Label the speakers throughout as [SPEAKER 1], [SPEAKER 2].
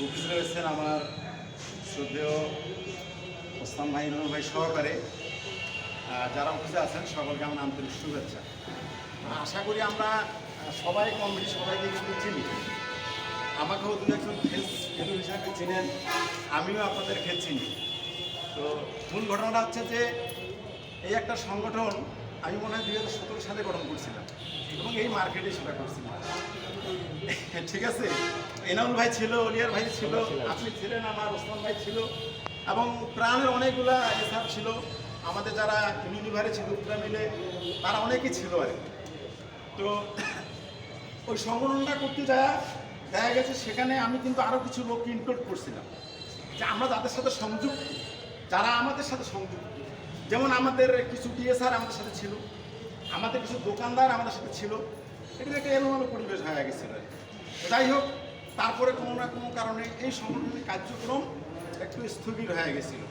[SPEAKER 1] উপস্থিত রয়েছেন আমার শ্রদ্ধেয় ওসমান ভাই, ইমরান ভাই সহকারে যারা অফিসে আছেন সকলকে আমার আন্তরিক শুভেচ্ছা। আশা করি আমরা সবাই কম বেশি সবাইকে কিন্তু চিনি, আমাকেও দু একজন খেলু হিসাবে চিনেন, আমিও আপনাদের খেল চিনি। তো মূল ঘটনাটা হচ্ছে যে এই একটা সংগঠন আমি মনে হয় 2017 সালে গঠন করছিলাম এবং এই মার্কেটে সেটা করছিলাম। ঠিক আছে, এনাউল ভাই ছিল, অলিয়ার ভাই ছিল, আপনি ছিলেন, আমার ওসমান ভাই ছিল এবং প্রাণের অনেকগুলা এসব ছিল, আমাদের যারা ইউনিভারে ছিল উত্তরা মিলে তারা অনেকেই ছিল আর কি। তো ওই সংগঠনটা করতে দেখা গেছে সেখানে আমি কিন্তু আরও কিছু লোককে ইনক্লুড করছিলাম যে আমরা যাদের সাথে সংযুক্ত, যারা আমাদের সাথে সংযুক্ত, যেমন আমাদের কিছু ডিএসআর আমাদের সাথে ছিল, আমাদের কিছু দোকানদার আমাদের সাথে ছিল, এটা একটা এলোমেলো পরিবেশ হয়ে গেছিল। যাই হোক, তারপরে কোনো না কোনো কারণে এই সংগঠনের কার্যক্রম একটু স্থগিত হয়ে গেছিল।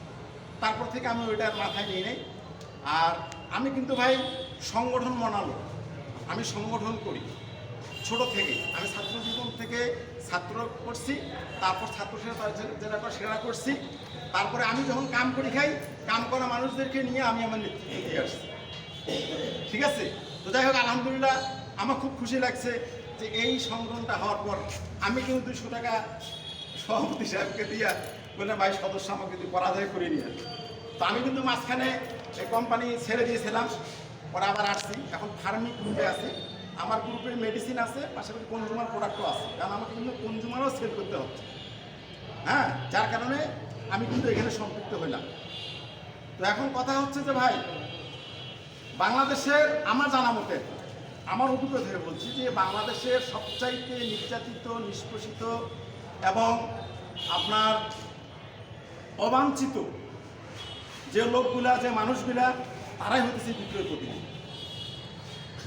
[SPEAKER 1] তারপর থেকে আমি ওইটার মাথায় নিয়ে নেই। আর আমি কিন্তু ভাই সংগঠন মনালো, আমি সংগঠন করি ছোট থেকে। আমি ছাত্র জীবন থেকে ছাত্র করছি, তারপর ছাত্র সেরা যেটা করে সেরা করছি, তারপরে আমি যখন কাম করি খাই, কাম করা মানুষদেরকে নিয়ে আমি আমার নেতৃত্ব দিয়ে আসছি। ঠিক আছে, তো যাই হোক, আলহামদুলিল্লাহ আমার খুব খুশি লাগছে যে এই সংগঠনটা হওয়ার পর আমি কিন্তু 200 টাকা সভাপতি সাহেবকে দিয়া বললাম, ভাই সদস্য আমাকে যদি পরাজয় করে নিয়ে। তো আমি কিন্তু মাঝখানে কোম্পানি ছেড়ে দিয়েছিলাম, পরে আবার আসছি, এখন ফার্মিং গ্রুপে আছি। আমার গ্রুপে মেডিসিন আছে, পাশাপাশি কনজুমার প্রোডাক্টও আছে, কারণ আমাকে কিন্তু কনজুমারও সেল করতে হচ্ছে। হ্যাঁ, যার কারণে আমি কিন্তু এখানে সম্পৃক্ত হইলাম। তো এখন কথা হচ্ছে যে ভাই, বাংলাদেশের আমার জানা মতে, আমার অভিজ্ঞতা থেকে বলছি যে বাংলাদেশের সবচাইতে নির্যাতিত, নিষ্পেষিত এবং আপনার অবাঞ্ছিত যে লোকগুলা, যে মানুষগুলা, তারাই হতেছে বিক্রয় প্রতিনিধি।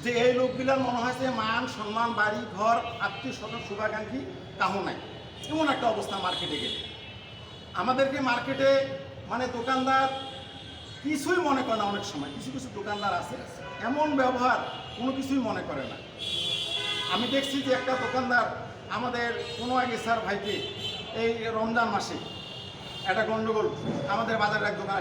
[SPEAKER 1] যে এই লোকগুলার মনে হয় যে মান সম্মান, বাড়ি ঘর, আত্মীয় স্বজন, শুভাকাঙ্ক্ষী কামও নাই, এমন একটা অবস্থা মার্কেটে গেলে। আমাদেরকে মার্কেটে মানে দোকানদার কিছুই মনে করে না। অনেক সময় কিছু কিছু দোকানদার আছে এমন ব্যবহার, কোনো কিছুই মনে করে না। আমি দেখছি যে একটা দোকানদার আমাদের কোনো আগে স্যার ভাইকে এই রমজান মাসে একটা গন্ডগোল, আমাদের বাজারের এক দোকান